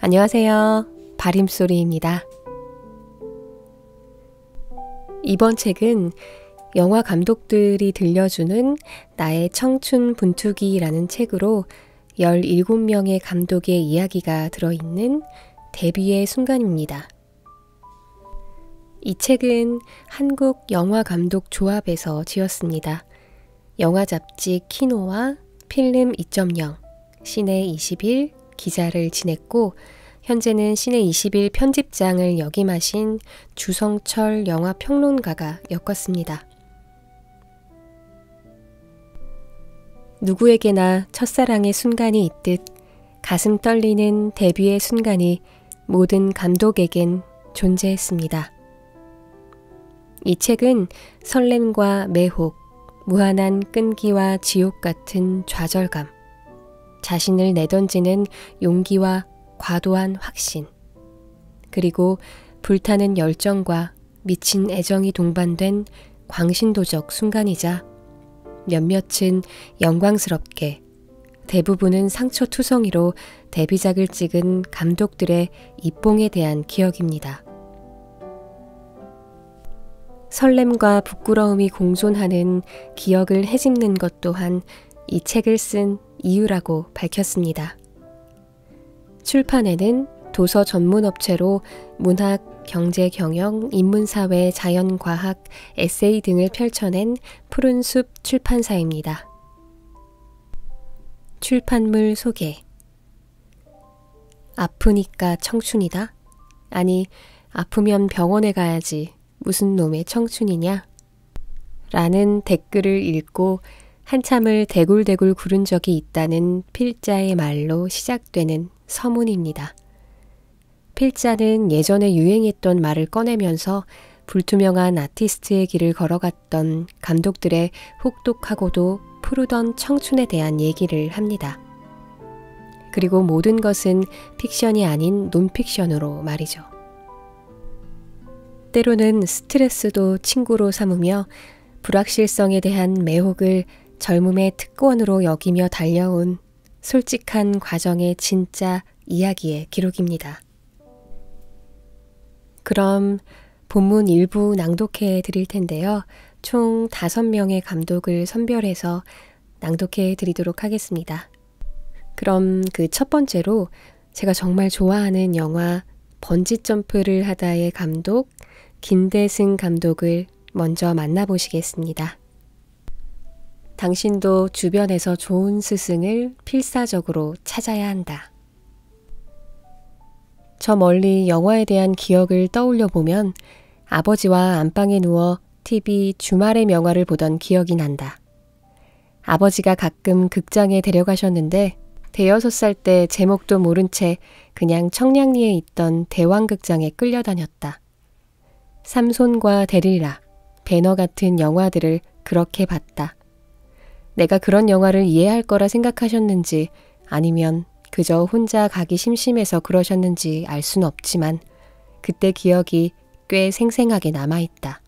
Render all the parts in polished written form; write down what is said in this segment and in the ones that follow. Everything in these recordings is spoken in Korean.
안녕하세요. 바림소리입니다. 이번 책은 영화 감독들이 들려주는 나의 청춘 분투기라는 책으로 17명의 감독의 이야기가 들어있는 데뷔의 순간입니다. 이 책은 한국영화감독조합에서 지었습니다. 영화 잡지 키노와 필름 2.0, 시내 21 기자를 지냈고 현재는 시내 21 편집장을 역임하신 주성철 영화평론가가 엮었습니다. 누구에게나 첫사랑의 순간이 있듯 가슴 떨리는 데뷔의 순간이 모든 감독에겐 존재했습니다. 이 책은 설렘과 매혹, 무한한 끈기와 지옥 같은 좌절감, 자신을 내던지는 용기와 과도한 확신, 그리고 불타는 열정과 미친 애정이 동반된 광신도적 순간이자 몇몇은 영광스럽게, 대부분은 상처투성이로 데뷔작을 찍은 감독들의 입봉에 대한 기억입니다. 설렘과 부끄러움이 공존하는 기억을 헤집는 것 또한 이 책을 쓴 이유라고 밝혔습니다. 출판에는 도서 전문업체로 문학, 경제, 경영, 인문사회, 자연과학, 에세이 등을 펼쳐낸 푸른숲 출판사입니다. 출판물 소개. 아프니까 청춘이다? 아니, 아프면 병원에 가야지. 무슨 놈의 청춘이냐? 라는 댓글을 읽고 한참을 대굴대굴 구른 적이 있다는 필자의 말로 시작되는 서문입니다. 필자는 예전에 유행했던 말을 꺼내면서 불투명한 아티스트의 길을 걸어갔던 감독들의 혹독하고도 푸르던 청춘에 대한 얘기를 합니다. 그리고 모든 것은 픽션이 아닌 논픽션으로 말이죠. 때로는 스트레스도 친구로 삼으며 불확실성에 대한 매혹을 젊음의 특권으로 여기며 달려온 솔직한 과정의 진짜 이야기의 기록입니다. 그럼 본문 일부 낭독해 드릴 텐데요. 총 5명의 감독을 선별해서 낭독해 드리도록 하겠습니다. 그럼 그 첫 번째로 제가 정말 좋아하는 영화 번지점프를 하다의 감독 김대승 감독을 먼저 만나보시겠습니다. 당신도 주변에서 좋은 스승을 필사적으로 찾아야 한다. 저 멀리 영화에 대한 기억을 떠올려 보면 아버지와 안방에 누워 TV 주말의 명화를 보던 기억이 난다. 아버지가 가끔 극장에 데려가셨는데 대여섯 살 때 제목도 모른 채 그냥 청량리에 있던 대왕극장에 끌려다녔다. 삼손과 데릴라, 배너 같은 영화들을 그렇게 봤다. 내가 그런 영화를 이해할 거라 생각하셨는지 아니면 그저 혼자 가기 심심해서 그러셨는지 알 순 없지만 그때 기억이 꽤 생생하게 남아있다.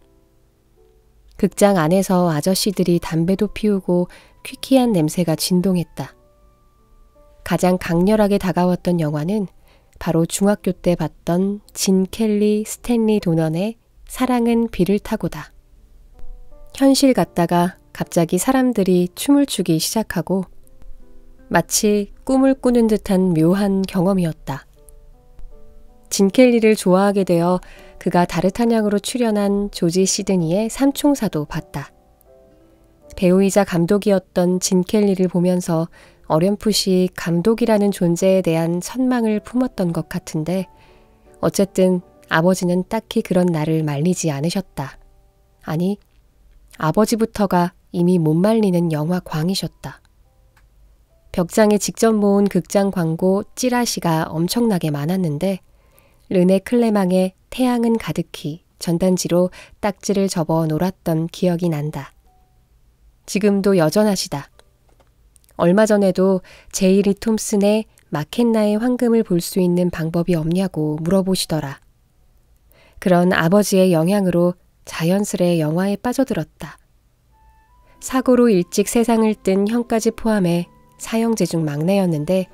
극장 안에서 아저씨들이 담배도 피우고 퀴퀴한 냄새가 진동했다. 가장 강렬하게 다가왔던 영화는 바로 중학교 때 봤던 진 켈리, 스탠리 도넌의 사랑은 비를 타고다. 현실 같다가 갑자기 사람들이 춤을 추기 시작하고 마치 꿈을 꾸는 듯한 묘한 경험이었다. 진 켈리를 좋아하게 되어 그가 다르타냥으로 출연한 조지 시드니의 삼총사도 봤다. 배우이자 감독이었던 진 켈리를 보면서 어렴풋이 감독이라는 존재에 대한 선망을 품었던 것 같은데 어쨌든 아버지는 딱히 그런 나를 말리지 않으셨다. 아니, 아버지부터가 이미 못 말리는 영화광이셨다. 벽장에 직접 모은 극장 광고 찌라시가 엄청나게 많았는데 르네 클레망의 태양은 가득히 전단지로 딱지를 접어 놀았던 기억이 난다. 지금도 여전하시다. 얼마 전에도 제이리 톰슨의 마켄나의 황금을 볼 수 있는 방법이 없냐고 물어보시더라. 그런 아버지의 영향으로 자연스레 영화에 빠져들었다. 사고로 일찍 세상을 뜬 형까지 포함해 사형제 중 막내였는데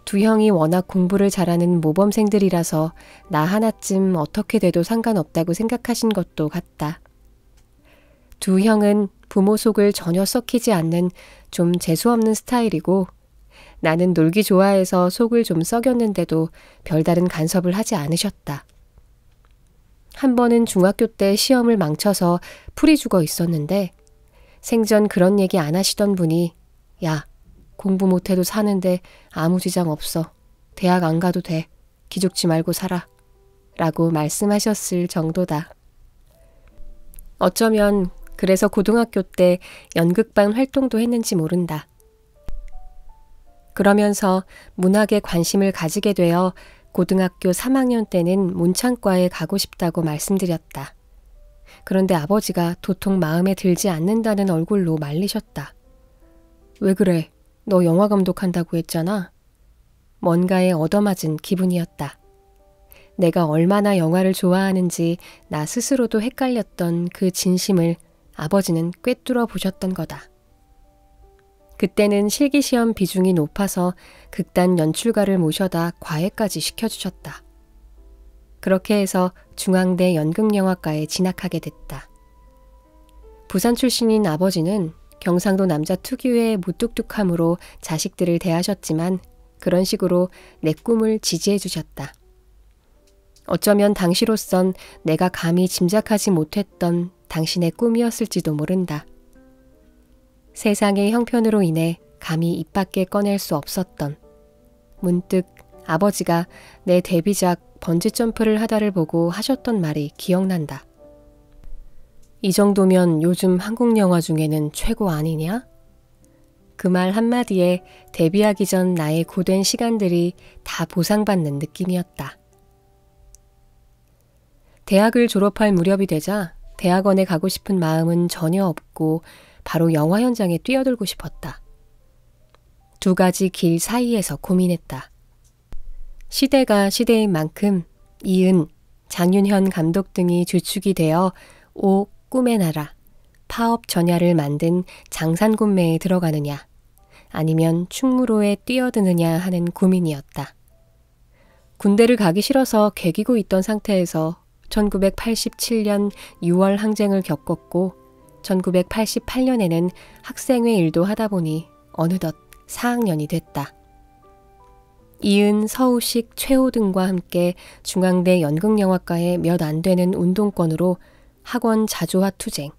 두 형이 워낙 공부를 잘하는 모범생들이라서 나 하나쯤 어떻게 돼도 상관없다고 생각하신 것도 같다. 두 형은 부모 속을 전혀 썩히지 않는 좀 재수없는 스타일이고 나는 놀기 좋아해서 속을 좀 썩였는데도 별다른 간섭을 하지 않으셨다. 한 번은 중학교 때 시험을 망쳐서 풀이 죽어 있었는데 생전 그런 얘기 안 하시던 분이 야, 공부 못해도 사는데 아무 지장 없어. 대학 안 가도 돼. 기죽지 말고 살아. 라고 말씀하셨을 정도다. 어쩌면 그래서 고등학교 때 연극반 활동도 했는지 모른다. 그러면서 문학에 관심을 가지게 되어 고등학교 3학년 때는 문창과에 가고 싶다고 말씀드렸다. 그런데 아버지가 도통 마음에 들지 않는다는 얼굴로 말리셨다. 왜 그래? 너 영화 감독한다고 했잖아. 뭔가에 얻어맞은 기분이었다. 내가 얼마나 영화를 좋아하는지 나 스스로도 헷갈렸던 그 진심을 아버지는 꿰뚫어 보셨던 거다. 그때는 실기시험 비중이 높아서 극단 연출가를 모셔다 과외까지 시켜주셨다. 그렇게 해서 중앙대 연극영화과에 진학하게 됐다. 부산 출신인 아버지는 경상도 남자 특유의 무뚝뚝함으로 자식들을 대하셨지만 그런 식으로 내 꿈을 지지해 주셨다. 어쩌면 당시로선 내가 감히 짐작하지 못했던 당신의 꿈이었을지도 모른다. 세상의 형편으로 인해 감히 입 밖에 꺼낼 수 없었던 문득 아버지가 내 데뷔작 번지점프를 하다를 보고 하셨던 말이 기억난다. 이 정도면 요즘 한국 영화 중에는 최고 아니냐? 그 말 한마디에 데뷔하기 전 나의 고된 시간들이 다 보상받는 느낌이었다. 대학을 졸업할 무렵이 되자 대학원에 가고 싶은 마음은 전혀 없고 바로 영화 현장에 뛰어들고 싶었다. 두 가지 길 사이에서 고민했다. 시대가 시대인 만큼 이은, 장윤현 감독 등이 주축이 되어 오 꿈의 나라, 파업 전야를 만든 장산군매에 들어가느냐 아니면 충무로에 뛰어드느냐 하는 고민이었다. 군대를 가기 싫어서 개기고 있던 상태에서 1987년 6월 항쟁을 겪었고 1988년에는 학생회 일도 하다 보니 어느덧 4학년이 됐다. 이은, 서우식, 최호 등과 함께 중앙대 연극영화과에 몇 안 되는 운동권으로 학원 자조와 투쟁,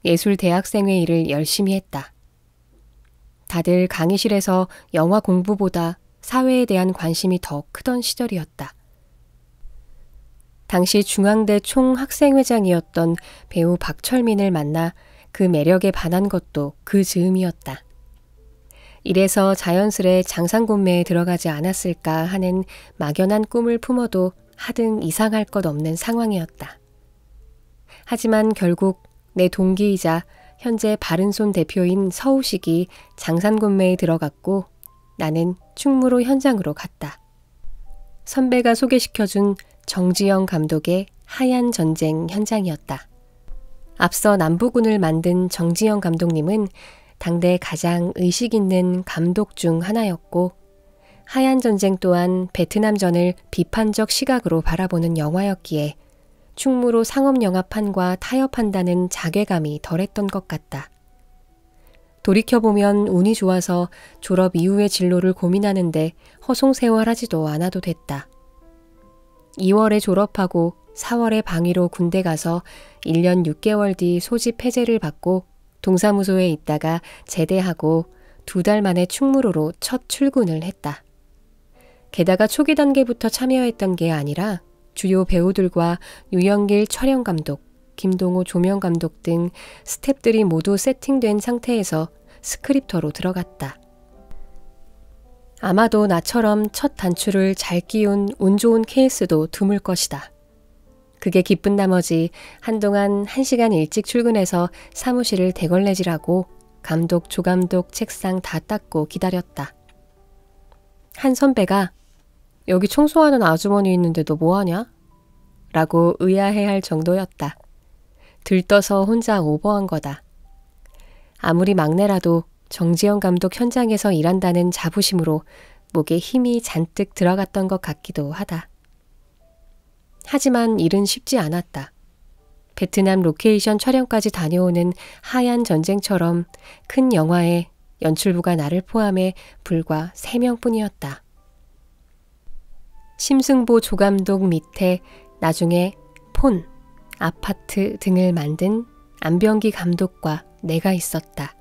예술대학생회 일을 열심히 했다. 다들 강의실에서 영화 공부보다 사회에 대한 관심이 더 크던 시절이었다. 당시 중앙대 총학생회장이었던 배우 박철민을 만나 그 매력에 반한 것도 그 즈음이었다. 이래서 자연스레 장산군매에 들어가지 않았을까 하는 막연한 꿈을 품어도 하등 이상할 것 없는 상황이었다. 하지만 결국 내 동기이자 현재 바른손 대표인 서우식이 장산군매에 들어갔고 나는 충무로 현장으로 갔다. 선배가 소개시켜준 정지영 감독의 하얀 전쟁 현장이었다. 앞서 남부군을 만든 정지영 감독님은 당대 가장 의식 있는 감독 중 하나였고 하얀 전쟁 또한 베트남전을 비판적 시각으로 바라보는 영화였기에 충무로 상업영화판과 타협한다는 자괴감이 덜했던 것 같다. 돌이켜보면 운이 좋아서 졸업 이후의 진로를 고민하는데 허송세월하지도 않아도 됐다. 2월에 졸업하고 4월에 방위로 군대 가서 1년 6개월 뒤 소집 해제를 받고 동사무소에 있다가 제대하고 2달 만에 충무로로 첫 출근을 했다. 게다가 초기 단계부터 참여했던 게 아니라 주요 배우들과 유영길 촬영감독, 김동호 조명감독 등 스태프들이 모두 세팅된 상태에서 스크립터로 들어갔다. 아마도 나처럼 첫 단추를 잘 끼운 운 좋은 케이스도 드물 것이다. 그게 기쁜 나머지 한동안 1시간 일찍 출근해서 사무실을 대걸레질하고 감독, 조감독 책상 다 닦고 기다렸다. 한 선배가 여기 청소하는 아주머니 있는데 너 뭐하냐? 라고 의아해할 정도였다. 들떠서 혼자 오버한 거다. 아무리 막내라도 정지영 감독 현장에서 일한다는 자부심으로 목에 힘이 잔뜩 들어갔던 것 같기도 하다. 하지만 일은 쉽지 않았다. 베트남 로케이션 촬영까지 다녀오는 하얀 전쟁처럼 큰 영화에 연출부가 나를 포함해 불과 3명뿐이었다. 심승보 조감독 밑에 나중에 폰, 아파트 등을 만든 안병기 감독과 내가 있었다.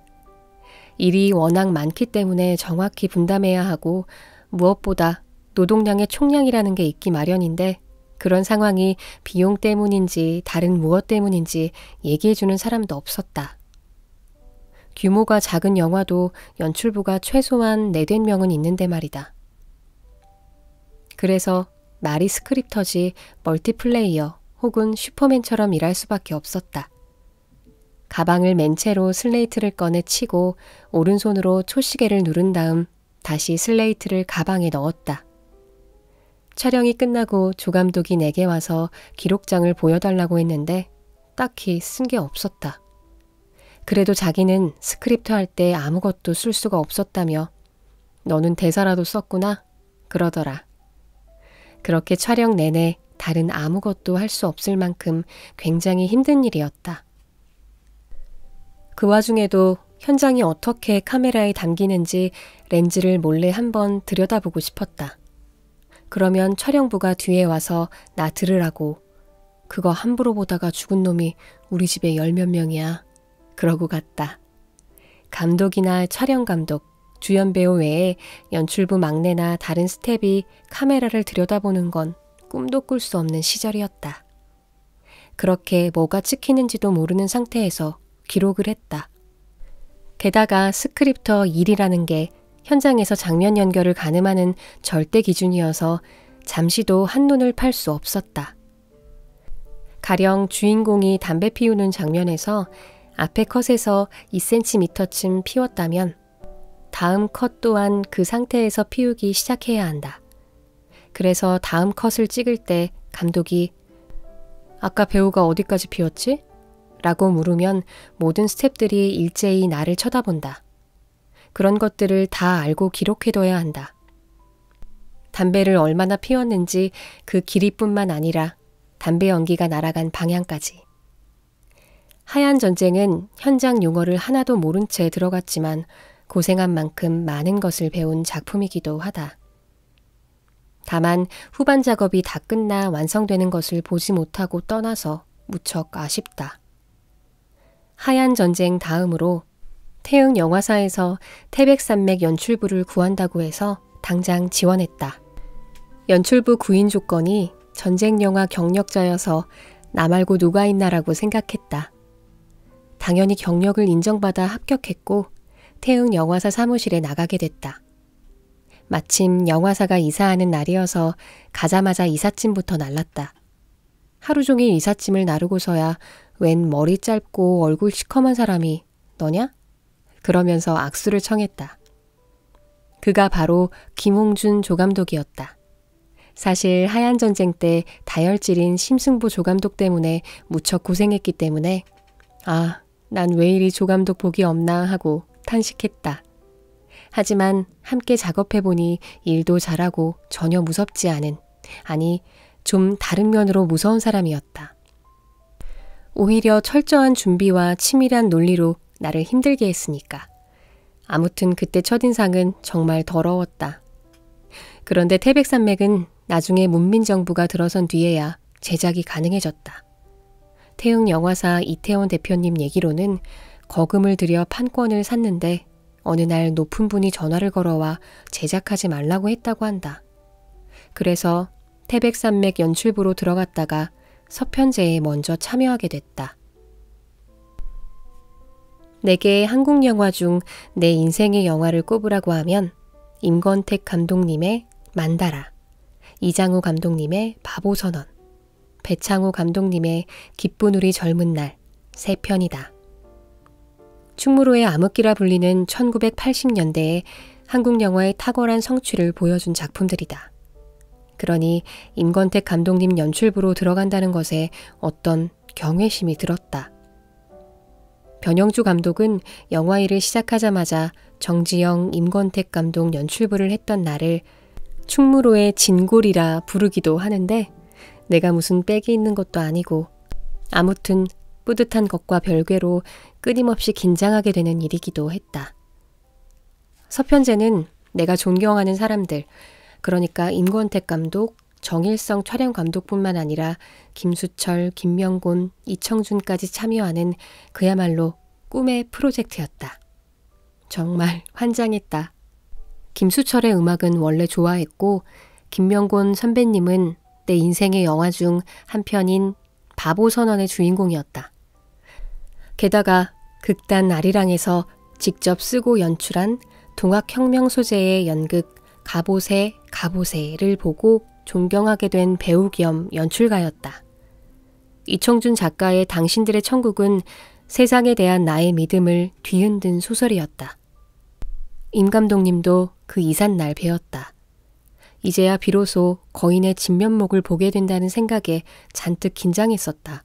일이 워낙 많기 때문에 정확히 분담해야 하고 무엇보다 노동량의 총량이라는 게 있기 마련인데 그런 상황이 비용 때문인지 다른 무엇 때문인지 얘기해주는 사람도 없었다. 규모가 작은 영화도 연출부가 최소한 4~5명은 있는데 말이다. 그래서 말이 스크립터지 멀티플레이어 혹은 슈퍼맨처럼 일할 수밖에 없었다. 가방을 맨 채로 슬레이트를 꺼내 치고 오른손으로 초시계를 누른 다음 다시 슬레이트를 가방에 넣었다. 촬영이 끝나고 조감독이 내게 와서 기록장을 보여달라고 했는데 딱히 쓴 게 없었다. 그래도 자기는 스크립트 할 때 아무것도 쓸 수가 없었다며 너는 대사라도 썼구나 그러더라. 그렇게 촬영 내내 다른 아무것도 할 수 없을 만큼 굉장히 힘든 일이었다. 그 와중에도 현장이 어떻게 카메라에 담기는지 렌즈를 몰래 한번 들여다보고 싶었다. 그러면 촬영부가 뒤에 와서 나 들으라고 그거 함부로 보다가 죽은 놈이 우리 집에 10몇 명이야. 그러고 갔다. 감독이나 촬영감독, 주연배우 외에 연출부 막내나 다른 스텝이 카메라를 들여다보는 건 꿈도 꿀 수 없는 시절이었다. 그렇게 뭐가 찍히는지도 모르는 상태에서 기록을 했다. 게다가 스크립터 일이라는 게 현장에서 장면 연결을 가늠하는 절대 기준이어서 잠시도 한눈을 팔 수 없었다. 가령 주인공이 담배 피우는 장면에서 앞에 컷에서 2cm쯤 피웠다면 다음 컷 또한 그 상태에서 피우기 시작해야 한다. 그래서 다음 컷을 찍을 때 감독이 아까 배우가 어디까지 피웠지? 라고 물으면 모든 스태프들이 일제히 나를 쳐다본다. 그런 것들을 다 알고 기록해둬야 한다. 담배를 얼마나 피웠는지 그 길이뿐만 아니라 담배 연기가 날아간 방향까지. 하얀 전쟁은 현장 용어를 하나도 모른 채 들어갔지만 고생한 만큼 많은 것을 배운 작품이기도 하다. 다만 후반 작업이 다 끝나 완성되는 것을 보지 못하고 떠나서 무척 아쉽다. 하얀 전쟁 다음으로 태흥 영화사에서 태백산맥 연출부를 구한다고 해서 당장 지원했다. 연출부 구인 조건이 전쟁 영화 경력자여서 나 말고 누가 있나라고 생각했다. 당연히 경력을 인정받아 합격했고 태흥 영화사 사무실에 나가게 됐다. 마침 영화사가 이사하는 날이어서 가자마자 이삿짐부터 날랐다. 하루 종일 이삿짐을 나르고서야 웬 머리 짧고 얼굴 시커먼 사람이 너냐? 그러면서 악수를 청했다. 그가 바로 김홍준 조감독이었다. 사실 하얀 전쟁 때 다혈질인 심승부 조감독 때문에 무척 고생했기 때문에 아, 난 왜 이리 조감독 복이 없나 하고 탄식했다. 하지만 함께 작업해보니 일도 잘하고 전혀 무섭지 않은, 아니 좀 다른 면으로 무서운 사람이었다. 오히려 철저한 준비와 치밀한 논리로 나를 힘들게 했으니까. 아무튼 그때 첫인상은 정말 더러웠다. 그런데 태백산맥은 나중에 문민정부가 들어선 뒤에야 제작이 가능해졌다. 태흥 영화사 이태원 대표님 얘기로는 거금을 들여 판권을 샀는데 어느 날 높은 분이 전화를 걸어와 제작하지 말라고 했다고 한다. 그래서 태백산맥 연출부로 들어갔다가 서편제에 먼저 참여하게 됐다. 내게 한국 영화 중 내 인생의 영화를 꼽으라고 하면 임권택 감독님의 만다라, 이장우 감독님의 바보선언, 배창호 감독님의 기쁜 우리 젊은 날 3편이다. 충무로의 암흑기라 불리는 1980년대에 한국 영화의 탁월한 성취를 보여준 작품들이다. 그러니 임권택 감독님 연출부로 들어간다는 것에 어떤 경외심이 들었다. 변영주 감독은 영화 일을 시작하자마자 정지영, 임권택 감독 연출부를 했던 나를 충무로의 진골이라 부르기도 하는데 내가 무슨 빽이 있는 것도 아니고 아무튼 뿌듯한 것과 별개로 끊임없이 긴장하게 되는 일이기도 했다. 서편제는 내가 존경하는 사람들, 그러니까 임권택 감독, 정일성 촬영 감독뿐만 아니라 김수철, 김명곤, 이청준까지 참여하는 그야말로 꿈의 프로젝트였다. 정말 환장했다. 김수철의 음악은 원래 좋아했고 김명곤 선배님은 내 인생의 영화 중 한 편인 바보선언의 주인공이었다. 게다가 극단 아리랑에서 직접 쓰고 연출한 동학혁명 소재의 연극 가보세를 보고 존경하게 된 배우 겸 연출가였다. 이청준 작가의 당신들의 천국은 세상에 대한 나의 믿음을 뒤흔든 소설이었다. 임 감독님도 그 이삿날 배웠다. 이제야 비로소 거인의 진면목을 보게 된다는 생각에 잔뜩 긴장했었다.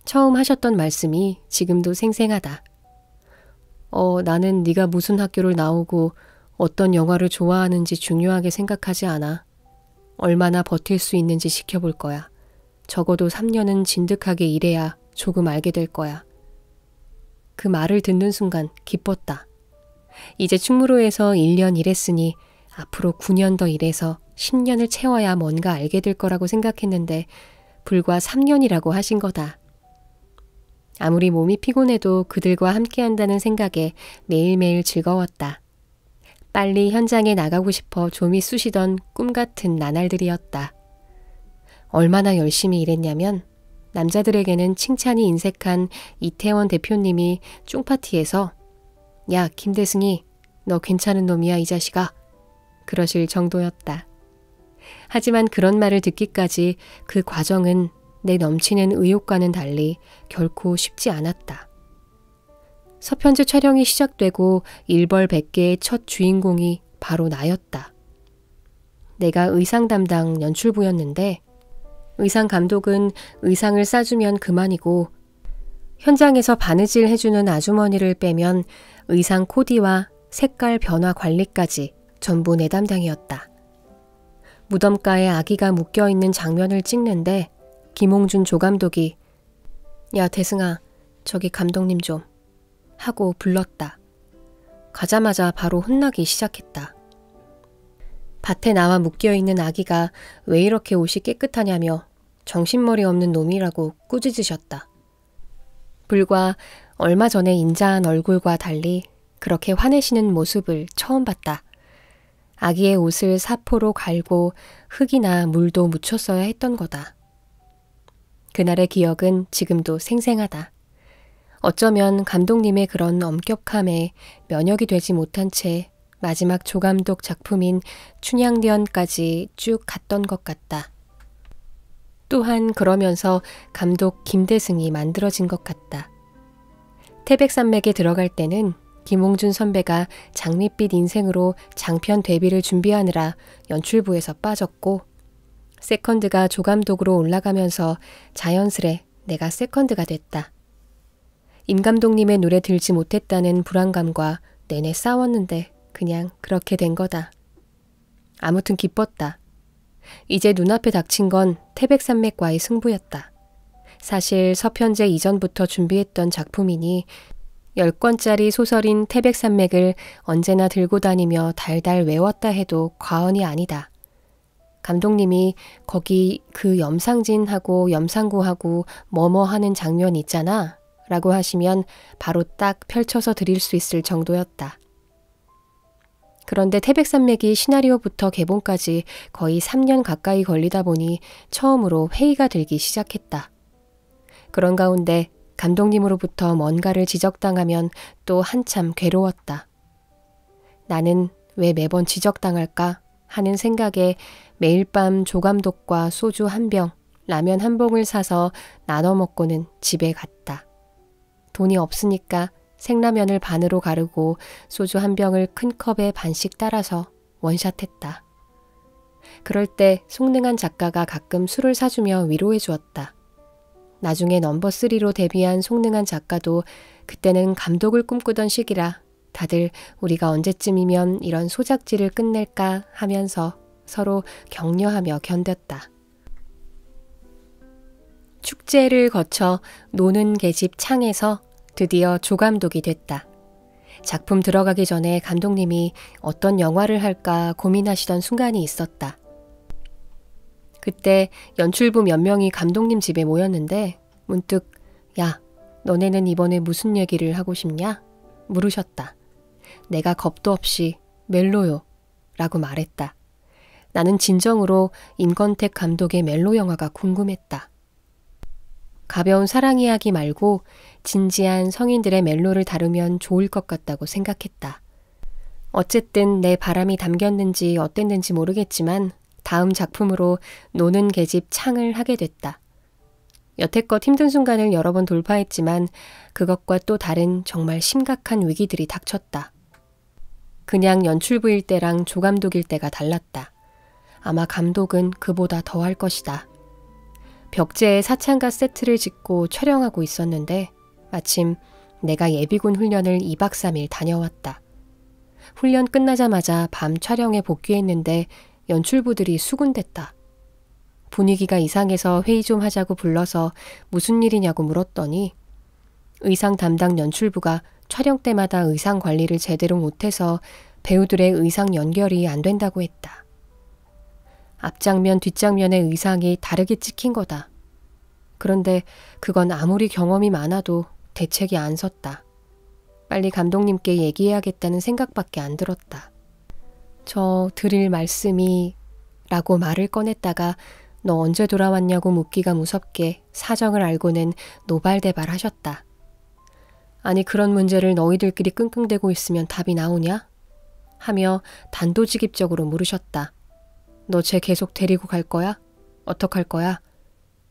처음 하셨던 말씀이 지금도 생생하다. 나는 네가 무슨 학교를 나오고 어떤 영화를 좋아하는지 중요하게 생각하지 않아. 얼마나 버틸 수 있는지 지켜볼 거야. 적어도 3년은 진득하게 일해야 조금 알게 될 거야. 그 말을 듣는 순간 기뻤다. 이제 충무로에서 1년 일했으니 앞으로 9년 더 일해서 10년을 채워야 뭔가 알게 될 거라고 생각했는데 불과 3년이라고 하신 거다. 아무리 몸이 피곤해도 그들과 함께한다는 생각에 매일매일 즐거웠다. 빨리 현장에 나가고 싶어 좀이 쑤시던 꿈같은 나날들이었다. 얼마나 열심히 일했냐면 남자들에게는 칭찬이 인색한 이태원 대표님이 쫑파티에서 야, 김대승이 너 괜찮은 놈이야 이 자식아. 그러실 정도였다. 하지만 그런 말을 듣기까지 그 과정은 내 넘치는 의욕과는 달리 결코 쉽지 않았다. 서편제 촬영이 시작되고 일벌백계의 첫 주인공이 바로 나였다. 내가 의상 담당 연출부였는데 의상 감독은 의상을 싸주면 그만이고 현장에서 바느질 해주는 아주머니를 빼면 의상 코디와 색깔 변화 관리까지 전부 내 담당이었다. 무덤가에 아기가 묶여있는 장면을 찍는데 김홍준 조감독이 야 대승아 저기 감독님 좀 하고 불렀다. 가자마자 바로 혼나기 시작했다. 밭에 나와 묶여있는 아기가 왜 이렇게 옷이 깨끗하냐며 정신머리 없는 놈이라고 꾸짖으셨다. 불과 얼마 전에 인자한 얼굴과 달리 그렇게 화내시는 모습을 처음 봤다. 아기의 옷을 사포로 갈고 흙이나 물도 묻혔어야 했던 거다. 그날의 기억은 지금도 생생하다. 어쩌면 감독님의 그런 엄격함에 면역이 되지 못한 채 마지막 조감독 작품인 춘향대원까지 쭉 갔던 것 같다. 또한 그러면서 감독 김대승이 만들어진 것 같다. 태백산맥에 들어갈 때는 김홍준 선배가 장밋빛 인생으로 장편 데뷔를 준비하느라 연출부에서 빠졌고 세컨드가 조감독으로 올라가면서 자연스레 내가 세컨드가 됐다. 임 감독님의 노래 들지 못했다는 불안감과 내내 싸웠는데 그냥 그렇게 된 거다. 아무튼 기뻤다. 이제 눈앞에 닥친 건 태백산맥과의 승부였다. 사실 서편제 이전부터 준비했던 작품이니 10권짜리 소설인 태백산맥을 언제나 들고 다니며 달달 외웠다 해도 과언이 아니다. 감독님이 거기 그 염상진하고 염상구하고 뭐뭐 하는 장면 있잖아 라고 하시면 바로 딱 펼쳐서 드릴 수 있을 정도였다. 그런데 태백산맥이 시나리오부터 개봉까지 거의 3년 가까이 걸리다 보니 처음으로 회의가 들기 시작했다. 그런 가운데 감독님으로부터 뭔가를 지적당하면 또 한참 괴로웠다. 나는 왜 매번 지적당할까 하는 생각에 매일 밤 조감독과 소주 한 병, 라면 한 봉을 사서 나눠 먹고는 집에 갔다. 돈이 없으니까 생라면을 반으로 가르고 소주 한 병을 큰 컵에 반씩 따라서 원샷했다. 그럴 때 송능한 작가가 가끔 술을 사주며 위로해 주었다. 나중에 넘버3로 데뷔한 송능한 작가도 그때는 감독을 꿈꾸던 시기라 다들 우리가 언제쯤이면 이런 소작지를 끝낼까 하면서 서로 격려하며 견뎠다. 축제를 거쳐 노는 계집 창에서 드디어 조감독이 됐다. 작품 들어가기 전에 감독님이 어떤 영화를 할까 고민하시던 순간이 있었다. 그때 연출부 몇 명이 감독님 집에 모였는데 문득 야, 너네는 이번에 무슨 얘기를 하고 싶냐? 물으셨다. 내가 겁도 없이 멜로요 라고 말했다. 나는 진정으로 임권택 감독의 멜로 영화가 궁금했다. 가벼운 사랑 이야기 말고 진지한 성인들의 멜로를 다루면 좋을 것 같다고 생각했다. 어쨌든 내 바람이 담겼는지 어땠는지 모르겠지만 다음 작품으로 노는 계집 창을 하게 됐다. 여태껏 힘든 순간을 여러 번 돌파했지만 그것과 또 다른 정말 심각한 위기들이 닥쳤다. 그냥 연출부일 때랑 조감독일 때가 달랐다. 아마 감독은 그보다 더할 것이다. 벽제에 사창가 세트를 짓고 촬영하고 있었는데 마침 내가 예비군 훈련을 2박 3일 다녀왔다. 훈련 끝나자마자 밤 촬영에 복귀했는데 연출부들이 수군댔다. 분위기가 이상해서 회의 좀 하자고 불러서 무슨 일이냐고 물었더니 의상 담당 연출부가 촬영 때마다 의상 관리를 제대로 못해서 배우들의 의상 연결이 안 된다고 했다. 앞장면 뒷장면의 의상이 다르게 찍힌 거다. 그런데 그건 아무리 경험이 많아도 대책이 안 섰다. 빨리 감독님께 얘기해야겠다는 생각밖에 안 들었다. 저 드릴 말씀이 라고 말을 꺼냈다가 너 언제 돌아왔냐고 묻기가 무섭게 사정을 알고는 노발대발 하셨다. 아니 그런 문제를 너희들끼리 끙끙대고 있으면 답이 나오냐? 하며 단도직입적으로 물으셨다. 너 쟤 계속 데리고 갈 거야? 어떡할 거야?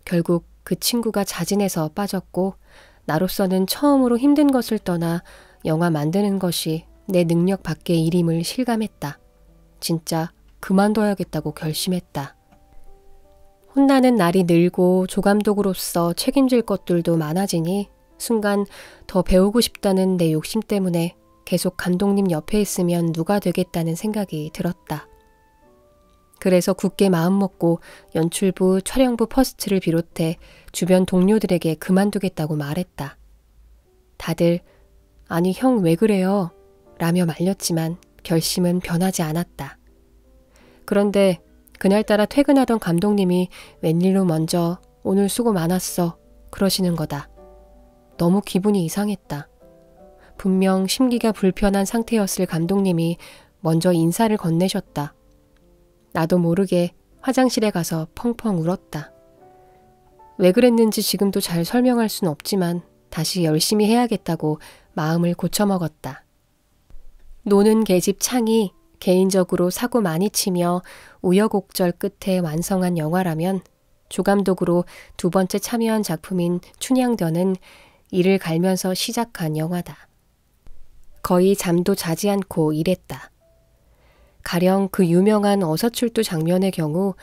결국 그 친구가 자진해서 빠졌고 나로서는 처음으로 힘든 것을 떠나 영화 만드는 것이 내 능력 밖의 일임을 실감했다. 진짜 그만둬야겠다고 결심했다. 혼나는 날이 늘고 조감독으로서 책임질 것들도 많아지니 순간 더 배우고 싶다는 내 욕심 때문에 계속 감독님 옆에 있으면 누가 되겠다는 생각이 들었다. 그래서 굳게 마음먹고 연출부, 촬영부 퍼스트를 비롯해 주변 동료들에게 그만두겠다고 말했다. 다들 아니 형 왜 그래요? 라며 말렸지만 결심은 변하지 않았다. 그런데 그날따라 퇴근하던 감독님이 웬일로 먼저 오늘 수고 많았어 그러시는 거다. 너무 기분이 이상했다. 분명 심기가 불편한 상태였을 감독님이 먼저 인사를 건네셨다. 나도 모르게 화장실에 가서 펑펑 울었다. 왜 그랬는지 지금도 잘 설명할 순 없지만 다시 열심히 해야겠다고 마음을 고쳐먹었다. 노는 계집 창이 개인적으로 사고 많이 치며 우여곡절 끝에 완성한 영화라면 조감독으로 두 번째 참여한 작품인 춘향전은 이를 갈면서 시작한 영화다. 거의 잠도 자지 않고 일했다. 가령 그 유명한 어서출두 장면의 경우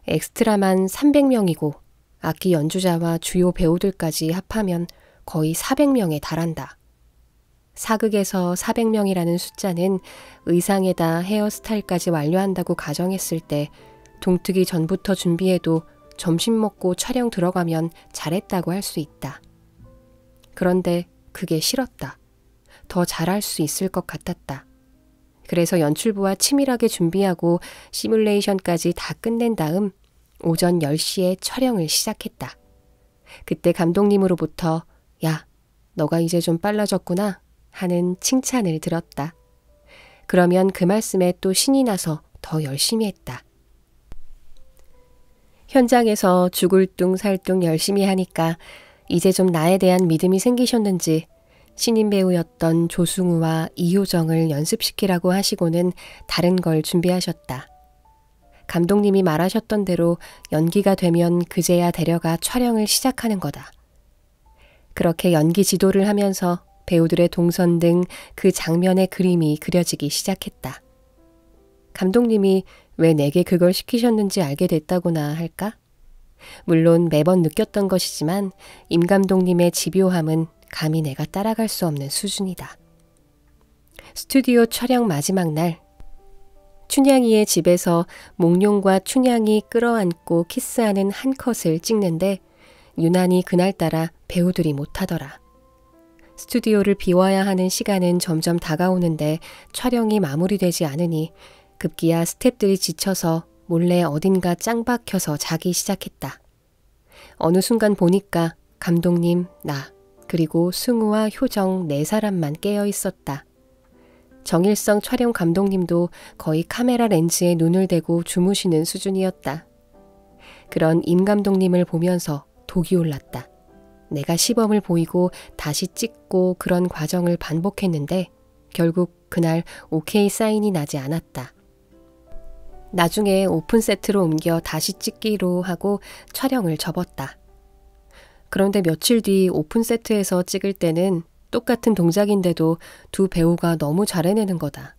엑스트라만 300명이고 악기 연주자와 주요 배우들까지 합하면 거의 400명에 달한다. 사극에서 400명이라는 숫자는 의상에다 헤어스타일까지 완료한다고 가정했을 때 동트기 전부터 준비해도 점심 먹고 촬영 들어가면 잘했다고 할 수 있다. 그런데 그게 싫었다. 더 잘할 수 있을 것 같았다. 그래서 연출부와 치밀하게 준비하고 시뮬레이션까지 다 끝낸 다음 오전 10시에 촬영을 시작했다. 그때 감독님으로부터 야, 너가 이제 좀 빨라졌구나 하는 칭찬을 들었다. 그러면 그 말씀에 또 신이 나서 더 열심히 했다. 현장에서 죽을 둥 살 둥 열심히 하니까 이제 좀 나에 대한 믿음이 생기셨는지 신인 배우였던 조승우와 이효정을 연습시키라고 하시고는 다른 걸 준비하셨다. 감독님이 말하셨던 대로 연기가 되면 그제야 데려가 촬영을 시작하는 거다. 그렇게 연기 지도를 하면서 배우들의 동선 등 그 장면의 그림이 그려지기 시작했다. 감독님이 왜 내게 그걸 시키셨는지 알게 됐다고나 할까? 물론 매번 느꼈던 것이지만 임 감독님의 집요함은 감히 내가 따라갈 수 없는 수준이다. 스튜디오 촬영 마지막 날, 춘향이의 집에서 몽룡과 춘향이 끌어안고 키스하는 한 컷을 찍는데 유난히 그날따라 배우들이 못하더라. 스튜디오를 비워야 하는 시간은 점점 다가오는데 촬영이 마무리되지 않으니 급기야 스태프들이 지쳐서 몰래 어딘가 짱 박혀서 자기 시작했다. 어느 순간 보니까 감독님, 나, 그리고 승우와 효정 4사람만 깨어 있었다. 정일성 촬영 감독님도 거의 카메라 렌즈에 눈을 대고 주무시는 수준이었다. 그런 임 감독님을 보면서 독이 올랐다. 내가 시범을 보이고 다시 찍고 그런 과정을 반복했는데 결국 그날 오케이 사인이 나지 않았다. 나중에 오픈 세트로 옮겨 다시 찍기로 하고 촬영을 접었다. 그런데 며칠 뒤 오픈 세트에서 찍을 때는 똑같은 동작인데도 두 배우가 너무 잘 해내는 거다.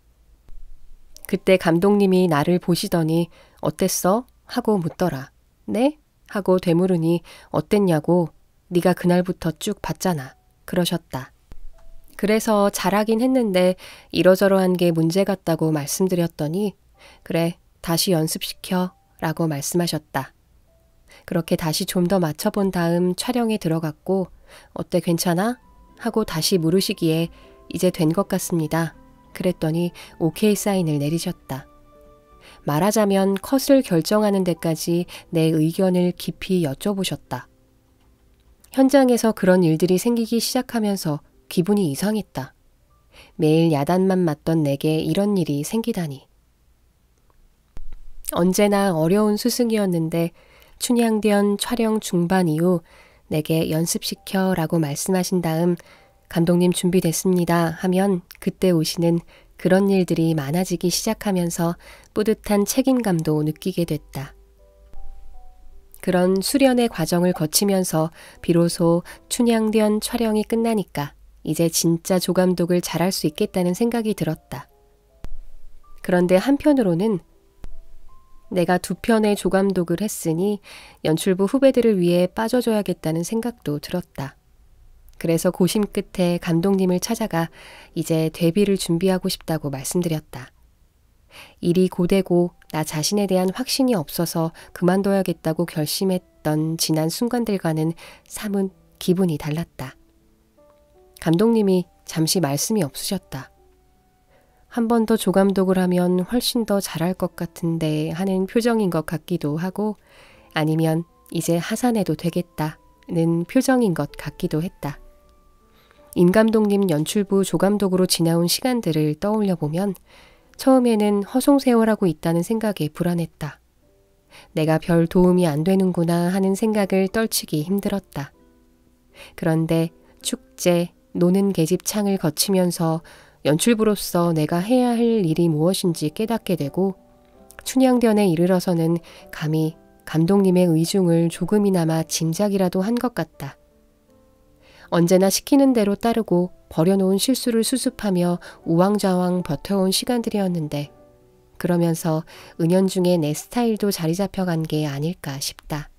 그때 감독님이 나를 보시더니 어땠어? 하고 묻더라. 네? 하고 되물으니 어땠냐고 네가 그날부터 쭉 봤잖아. 그러셨다. 그래서 잘하긴 했는데 이러저러한 게 문제 같다고 말씀드렸더니 그래 다시 연습시켜 라고 말씀하셨다. 그렇게 다시 좀 더 맞춰본 다음 촬영에 들어갔고 어때 괜찮아? 하고 다시 물으시기에 이제 된 것 같습니다. 그랬더니 오케이 사인을 내리셨다. 말하자면 컷을 결정하는 데까지 내 의견을 깊이 여쭤보셨다. 현장에서 그런 일들이 생기기 시작하면서 기분이 이상했다. 매일 야단만 맞던 내게 이런 일이 생기다니. 언제나 어려운 스승이었는데 춘향전 촬영 중반 이후 내게 연습시켜 라고 말씀하신 다음 감독님 준비됐습니다 하면 그때 오시는 그런 일들이 많아지기 시작하면서 뿌듯한 책임감도 느끼게 됐다. 그런 수련의 과정을 거치면서 비로소 춘향전 촬영이 끝나니까 이제 진짜 조감독을 잘할 수 있겠다는 생각이 들었다. 그런데 한편으로는 내가 2편의 조감독을 했으니 연출부 후배들을 위해 빠져줘야겠다는 생각도 들었다. 그래서 고심 끝에 감독님을 찾아가 이제 데뷔를 준비하고 싶다고 말씀드렸다. 일이 고되고 나 자신에 대한 확신이 없어서 그만둬야겠다고 결심했던 지난 순간들과는 사뭇 기분이 달랐다. 감독님이 잠시 말씀이 없으셨다. 한 번 더 조감독을 하면 훨씬 더 잘할 것 같은데 하는 표정인 것 같기도 하고 아니면 이제 하산해도 되겠다는 표정인 것 같기도 했다. 임 감독님 연출부 조감독으로 지나온 시간들을 떠올려 보면 처음에는 허송세월하고 있다는 생각에 불안했다. 내가 별 도움이 안 되는구나 하는 생각을 떨치기 힘들었다. 그런데 축제, 노는 계집 창을 거치면서 연출부로서 내가 해야 할 일이 무엇인지 깨닫게 되고 춘향전에 이르러서는 감히 감독님의 의중을 조금이나마 짐작이라도 한 것 같다. 언제나 시키는 대로 따르고 버려놓은 실수를 수습하며 우왕좌왕 버텨온 시간들이었는데 그러면서 은연중에 내 스타일도 자리 잡혀간 게 아닐까 싶다.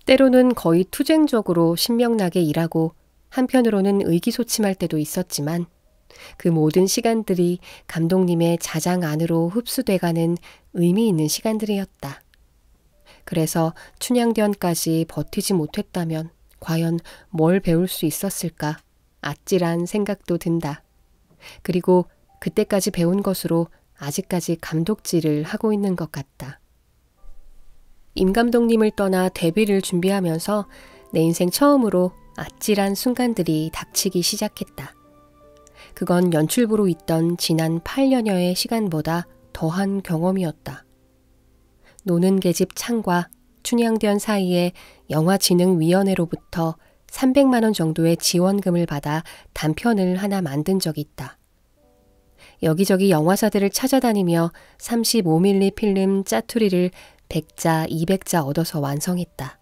때로는 거의 투쟁적으로 신명나게 일하고 한편으로는 의기소침할 때도 있었지만 그 모든 시간들이 감독님의 자장 안으로 흡수돼가는 의미 있는 시간들이었다. 그래서 춘향전까지 버티지 못했다면 과연 뭘 배울 수 있었을까? 아찔한 생각도 든다. 그리고 그때까지 배운 것으로 아직까지 감독질을 하고 있는 것 같다. 임 감독님을 떠나 데뷔를 준비하면서 내 인생 처음으로 아찔한 순간들이 닥치기 시작했다. 그건 연출부로 있던 지난 8년여의 시간보다 더한 경험이었다. 노는 계집 창과 춘향전 사이에 영화진흥위원회로부터 300만 원 정도의 지원금을 받아 단편을 하나 만든 적이 있다. 여기저기 영화사들을 찾아다니며 35mm 필름 짜투리를 100자, 200자 얻어서 완성했다.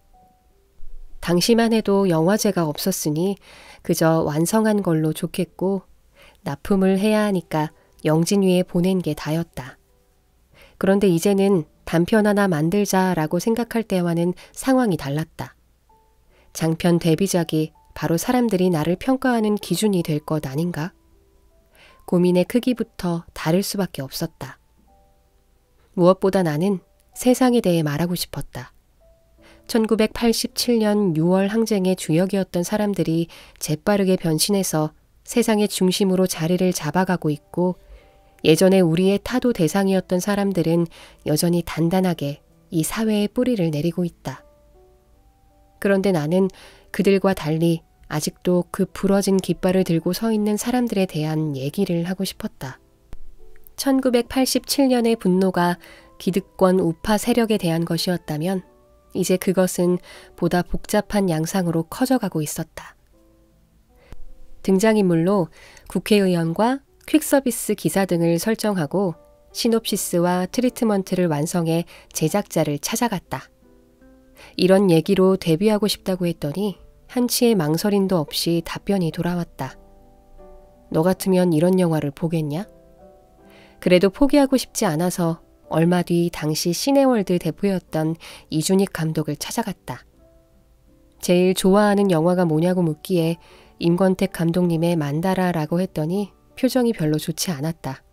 당시만 해도 영화제가 없었으니 그저 완성한 걸로 좋겠고 납품을 해야 하니까 영진위에 보낸 게 다였다. 그런데 이제는 단편 하나 만들자라고 생각할 때와는 상황이 달랐다. 장편 데뷔작이 바로 사람들이 나를 평가하는 기준이 될 것 아닌가? 고민의 크기부터 다를 수밖에 없었다. 무엇보다 나는 세상에 대해 말하고 싶었다. 1987년 6월 항쟁의 주역이었던 사람들이 재빠르게 변신해서 세상의 중심으로 자리를 잡아가고 있고, 예전에 우리의 타도 대상이었던 사람들은 여전히 단단하게 이 사회의 뿌리를 내리고 있다. 그런데 나는 그들과 달리 아직도 그 부러진 깃발을 들고 서 있는 사람들에 대한 얘기를 하고 싶었다. 1987년의 분노가 기득권 우파 세력에 대한 것이었다면 이제 그것은 보다 복잡한 양상으로 커져가고 있었다. 등장인물로 국회의원과 퀵서비스 기사 등을 설정하고 시놉시스와 트리트먼트를 완성해 제작자를 찾아갔다. 이런 얘기로 데뷔하고 싶다고 했더니 한치의 망설임도 없이 답변이 돌아왔다. 너 같으면 이런 영화를 보겠냐? 그래도 포기하고 싶지 않아서 얼마 뒤 당시 시네월드 대표였던 이준익 감독을 찾아갔다. 제일 좋아하는 영화가 뭐냐고 묻기에 임권택 감독님의 만다라라고 했더니 표정이 별로 좋지 않았다.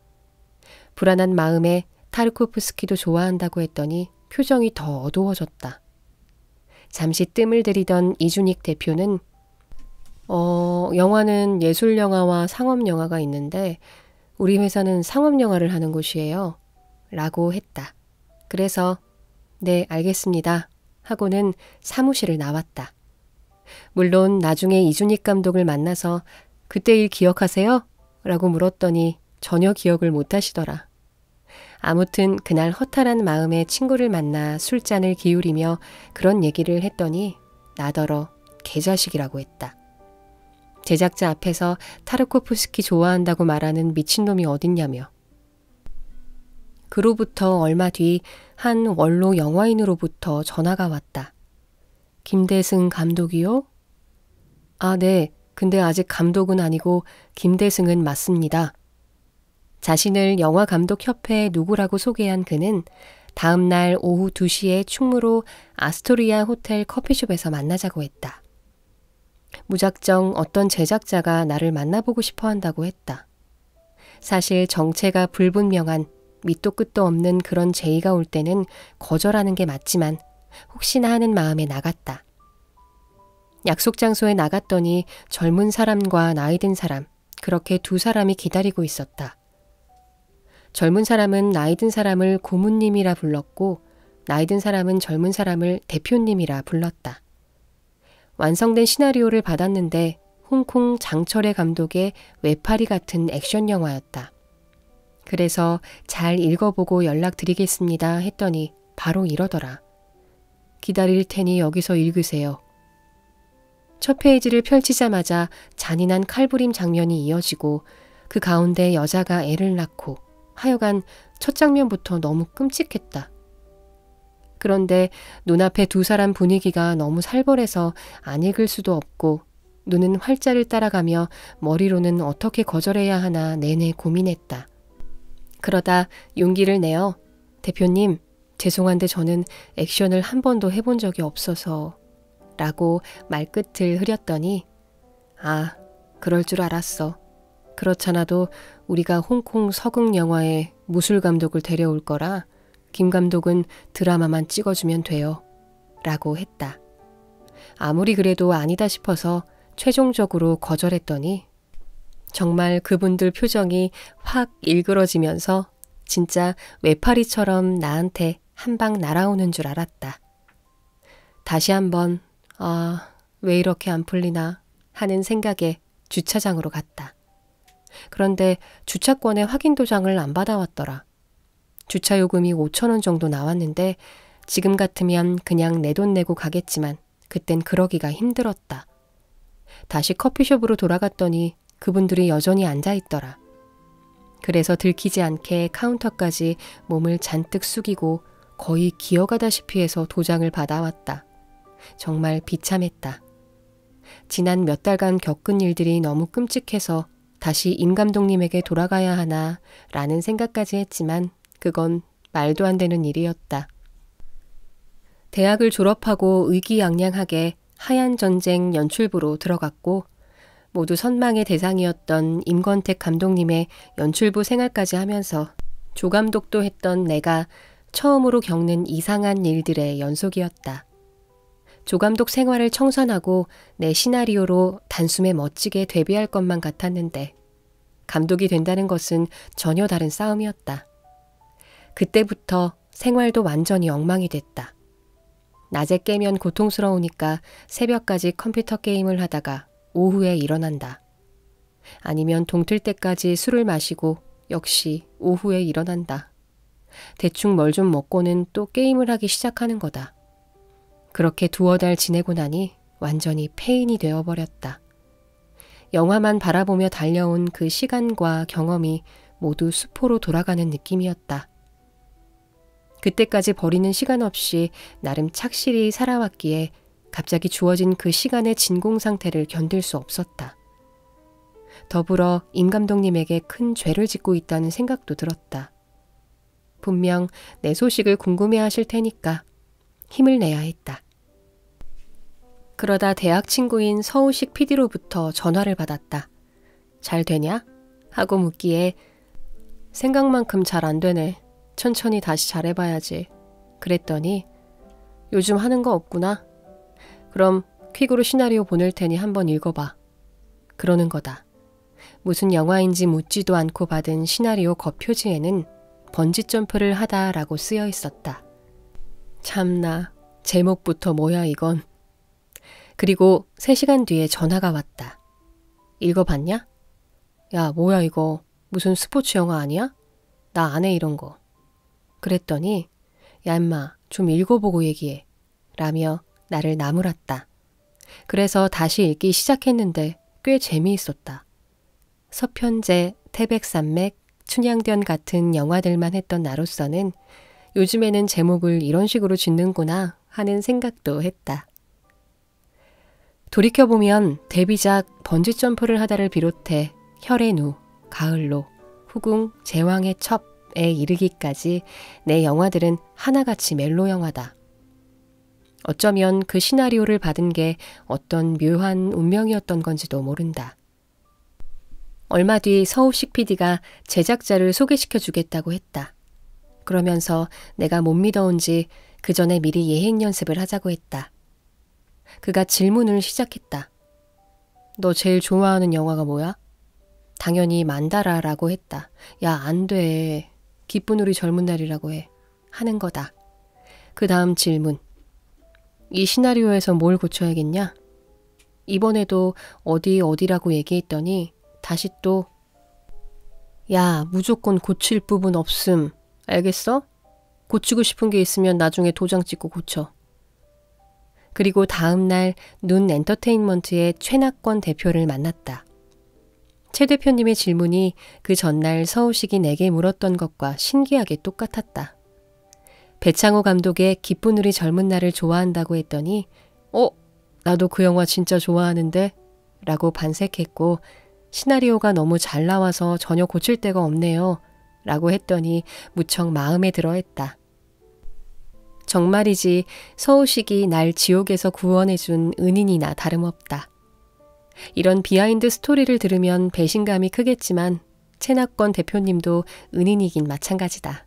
불안한 마음에 타르코프스키도 좋아한다고 했더니 표정이 더 어두워졌다. 잠시 뜸을 들이던 이준익 대표는 영화는 예술영화와 상업영화가 있는데 우리 회사는 상업영화를 하는 곳이에요. 라고 했다. 그래서 네, 알겠습니다. 하고는 사무실을 나왔다. 물론 나중에 이준익 감독을 만나서 그때 일 기억하세요? 라고 물었더니 전혀 기억을 못 하시더라. 아무튼 그날 허탈한 마음에 친구를 만나 술잔을 기울이며 그런 얘기를 했더니 나더러 개자식이라고 했다. 제작자 앞에서 타르코프스키 좋아한다고 말하는 미친놈이 어딨냐며. 그로부터 얼마 뒤 한 원로 영화인으로부터 전화가 왔다. 김대승 감독이요? 아, 네. 근데 아직 감독은 아니고 김대승은 맞습니다. 자신을 영화감독협회 누구라고 소개한 그는 다음 날 오후 2시에 충무로 아스토리아 호텔 커피숍에서 만나자고 했다. 무작정 어떤 제작자가 나를 만나보고 싶어 한다고 했다. 사실 정체가 불분명한 밑도 끝도 없는 그런 제의가 올 때는 거절하는 게 맞지만 혹시나 하는 마음에 나갔다. 약속 장소에 나갔더니 젊은 사람과 나이 든 사람, 그렇게 두 사람이 기다리고 있었다. 젊은 사람은 나이 든 사람을 고문님이라 불렀고 나이 든 사람은 젊은 사람을 대표님이라 불렀다. 완성된 시나리오를 받았는데 홍콩 장철의 감독의 외파리 같은 액션 영화였다. 그래서 잘 읽어보고 연락드리겠습니다 했더니 바로 이러더라. 기다릴 테니 여기서 읽으세요. 첫 페이지를 펼치자마자 잔인한 칼부림 장면이 이어지고 그 가운데 여자가 애를 낳고 하여간 첫 장면부터 너무 끔찍했다. 그런데 눈앞에 두 사람 분위기가 너무 살벌해서 안 읽을 수도 없고 눈은 활자를 따라가며 머리로는 어떻게 거절해야 하나 내내 고민했다. 그러다 용기를 내어 대표님, 죄송한데 저는 액션을 한 번도 해본 적이 없어서 라고 말끝을 흐렸더니 아, 그럴 줄 알았어. 그렇잖아도 우리가 홍콩 서극 영화에 무술 감독을 데려올 거라 김 감독은 드라마만 찍어주면 돼요. 라고 했다. 아무리 그래도 아니다 싶어서 최종적으로 거절했더니 정말 그분들 표정이 확 일그러지면서 진짜 외파리처럼 나한테 한 방 날아오는 줄 알았다. 다시 한번 왜 이렇게 안 풀리나 하는 생각에 주차장으로 갔다. 그런데 주차권의 확인 도장을 안 받아왔더라. 주차 요금이 5,000원 정도 나왔는데 지금 같으면 그냥 내 돈 내고 가겠지만 그땐 그러기가 힘들었다. 다시 커피숍으로 돌아갔더니 그분들이 여전히 앉아있더라. 그래서 들키지 않게 카운터까지 몸을 잔뜩 숙이고 거의 기어가다시피 해서 도장을 받아왔다. 정말 비참했다. 지난 몇 달간 겪은 일들이 너무 끔찍해서 다시 임 감독님에게 돌아가야 하나 라는 생각까지 했지만 그건 말도 안 되는 일이었다. 대학을 졸업하고 의기양양하게 하얀 전쟁 연출부로 들어갔고 모두 선망의 대상이었던 임권택 감독님의 연출부 생활까지 하면서 조감독도 했던 내가 처음으로 겪는 이상한 일들의 연속이었다. 조감독 생활을 청산하고 내 시나리오로 단숨에 멋지게 데뷔할 것만 같았는데 감독이 된다는 것은 전혀 다른 싸움이었다. 그때부터 생활도 완전히 엉망이 됐다. 낮에 깨면 고통스러우니까 새벽까지 컴퓨터 게임을 하다가 오후에 일어난다. 아니면 동틀 때까지 술을 마시고 역시 오후에 일어난다. 대충 뭘 좀 먹고는 또 게임을 하기 시작하는 거다. 그렇게 두어 달 지내고 나니 완전히 폐인이 되어버렸다. 영화만 바라보며 달려온 그 시간과 경험이 모두 수포로 돌아가는 느낌이었다. 그때까지 버리는 시간 없이 나름 착실히 살아왔기에 갑자기 주어진 그 시간의 진공 상태를 견딜 수 없었다. 더불어 임 감독님에게 큰 죄를 짓고 있다는 생각도 들었다. 분명 내 소식을 궁금해하실 테니까 힘을 내야 했다. 그러다 대학 친구인 서우식 PD로부터 전화를 받았다. 잘 되냐? 하고 묻기에 생각만큼 잘 안 되네. 천천히 다시 잘해봐야지. 그랬더니 요즘 하는 거 없구나. 그럼 퀵으로 시나리오 보낼 테니 한번 읽어봐. 그러는 거다. 무슨 영화인지 묻지도 않고 받은 시나리오 겉표지에는 번지점프를 하다라고 쓰여 있었다. 참나, 제목부터 뭐야 이건. 그리고 3시간 뒤에 전화가 왔다. 읽어봤냐? 야, 뭐야 이거. 무슨 스포츠 영화 아니야? 나 안 해 이런 거. 그랬더니 야 임마 좀 읽어보고 얘기해 라며 나를 나무랐다. 그래서 다시 읽기 시작했는데 꽤 재미있었다. 서편제, 태백산맥, 춘향전 같은 영화들만 했던 나로서는 요즘에는 제목을 이런 식으로 짓는구나 하는 생각도 했다. 돌이켜보면 데뷔작 번지점프를 하다를 비롯해 혈의 누, 가을로, 후궁, 제왕의 첩에 이르기까지 내 영화들은 하나같이 멜로 영화다. 어쩌면 그 시나리오를 받은 게 어떤 묘한 운명이었던 건지도 모른다. 얼마 뒤 서우식 PD가 제작자를 소개시켜 주겠다고 했다. 그러면서 내가 못 믿어온지 그 전에 미리 예행 연습을 하자고 했다. 그가 질문을 시작했다. 너 제일 좋아하는 영화가 뭐야? 당연히 만다라라고 했다. 야, 안 돼. 기쁜 우리 젊은 날이라고 해. 하는 거다. 그 다음 질문. 이 시나리오에서 뭘 고쳐야겠냐? 이번에도 어디라고 얘기했더니 다시 또 야, 무조건 고칠 부분 없음. 알겠어? 고치고 싶은 게 있으면 나중에 도장 찍고 고쳐. 그리고 다음 날 눈 엔터테인먼트의 최낙권 대표를 만났다. 최 대표님의 질문이 그 전날 서우식이 내게 물었던 것과 신기하게 똑같았다. 배창호 감독의 기쁜 우리 젊은 날을 좋아한다고 했더니 나도 그 영화 진짜 좋아하는데? 라고 반색했고 시나리오가 너무 잘 나와서 전혀 고칠 데가 없네요. 라고 했더니 무척 마음에 들어 했다. 정말이지 서우식이 날 지옥에서 구원해준 은인이나 다름없다. 이런 비하인드 스토리를 들으면 배신감이 크겠지만 최낙권 대표님도 은인이긴 마찬가지다.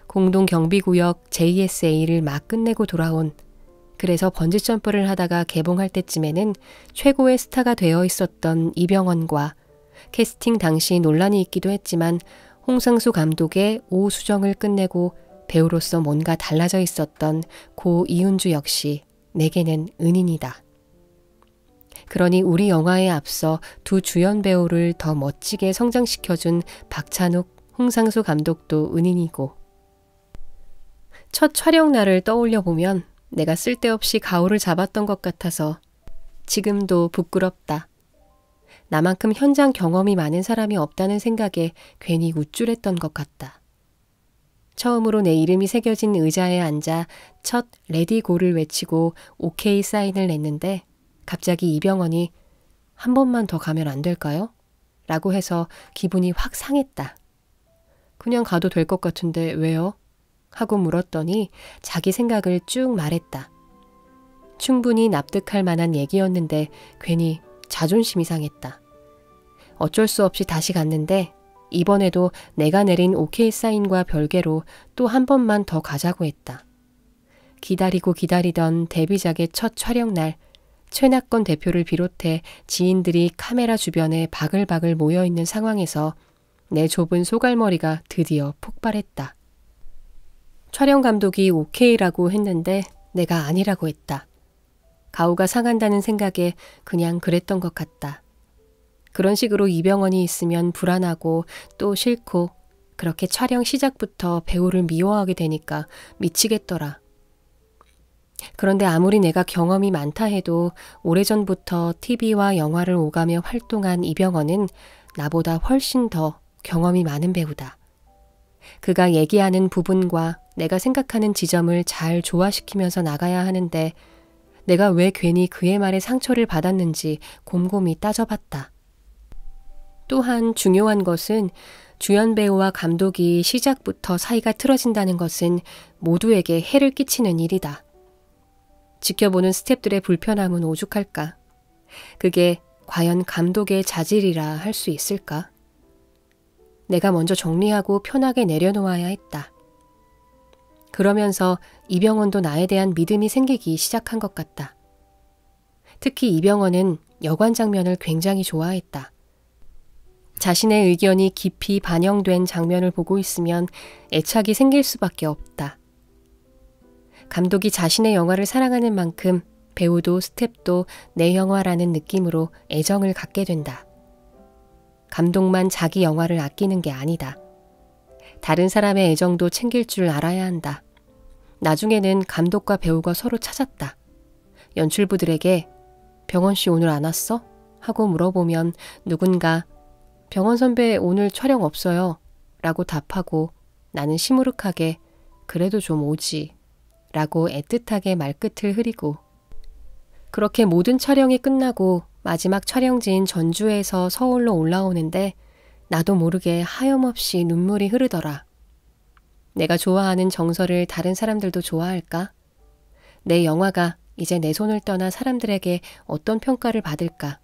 공동경비구역 JSA를 막 끝내고 돌아온 그래서 번지점프를 하다가 개봉할 때쯤에는 최고의 스타가 되어 있었던 이병헌과 캐스팅 당시 논란이 있기도 했지만 홍상수 감독의 오수정을 끝내고 배우로서 뭔가 달라져 있었던 고 이훈주 역시 내게는 은인이다. 그러니 우리 영화에 앞서 두 주연 배우를 더 멋지게 성장시켜준 박찬욱, 홍상수 감독도 은인이고 첫 촬영 날을 떠올려 보면 내가 쓸데없이 가오를 잡았던 것 같아서 지금도 부끄럽다. 나만큼 현장 경험이 많은 사람이 없다는 생각에 괜히 우쭐했던 것 같다. 처음으로 내 이름이 새겨진 의자에 앉아 첫 레디고를 외치고 오케이 사인을 냈는데 갑자기 이병헌이 한 번만 더 가면 안 될까요? 라고 해서 기분이 확 상했다. 그냥 가도 될 것 같은데 왜요? 하고 물었더니 자기 생각을 쭉 말했다. 충분히 납득할 만한 얘기였는데 괜히 자존심이 상했다. 어쩔 수 없이 다시 갔는데 이번에도 내가 내린 오케이 사인과 별개로 또 한 번만 더 가자고 했다. 기다리고 기다리던 데뷔작의 첫 촬영날, 최낙건 대표를 비롯해 지인들이 카메라 주변에 바글바글 모여있는 상황에서 내 좁은 소갈머리가 드디어 폭발했다. 촬영 감독이 오케이라고 했는데 내가 아니라고 했다. 가오가 상한다는 생각에 그냥 그랬던 것 같다. 그런 식으로 이병헌이 있으면 불안하고 또 싫고 그렇게 촬영 시작부터 배우를 미워하게 되니까 미치겠더라. 그런데 아무리 내가 경험이 많다 해도 오래전부터 TV와 영화를 오가며 활동한 이병헌은 나보다 훨씬 더 경험이 많은 배우다. 그가 얘기하는 부분과 내가 생각하는 지점을 잘 조화시키면서 나가야 하는데 내가 왜 괜히 그의 말에 상처를 받았는지 곰곰이 따져봤다. 또한 중요한 것은 주연 배우와 감독이 시작부터 사이가 틀어진다는 것은 모두에게 해를 끼치는 일이다. 지켜보는 스태프들의 불편함은 오죽할까? 그게 과연 감독의 자질이라 할 수 있을까? 내가 먼저 정리하고 편하게 내려놓아야 했다. 그러면서 이병헌도 나에 대한 믿음이 생기기 시작한 것 같다. 특히 이병헌은 여관 장면을 굉장히 좋아했다. 자신의 의견이 깊이 반영된 장면을 보고 있으면 애착이 생길 수밖에 없다. 감독이 자신의 영화를 사랑하는 만큼 배우도 스텝도 내 영화라는 느낌으로 애정을 갖게 된다. 감독만 자기 영화를 아끼는 게 아니다. 다른 사람의 애정도 챙길 줄 알아야 한다. 나중에는 감독과 배우가 서로 찾았다. 연출부들에게 병헌 씨 오늘 안 왔어? 하고 물어보면 누군가 병헌 선배 오늘 촬영 없어요 라고 답하고 나는 시무룩하게 그래도 좀 오지 라고 애틋하게 말끝을 흐리고 그렇게 모든 촬영이 끝나고 마지막 촬영지인 전주에서 서울로 올라오는데 나도 모르게 하염없이 눈물이 흐르더라. 내가 좋아하는 정서를 다른 사람들도 좋아할까? 내 영화가 이제 내 손을 떠나 사람들에게 어떤 평가를 받을까?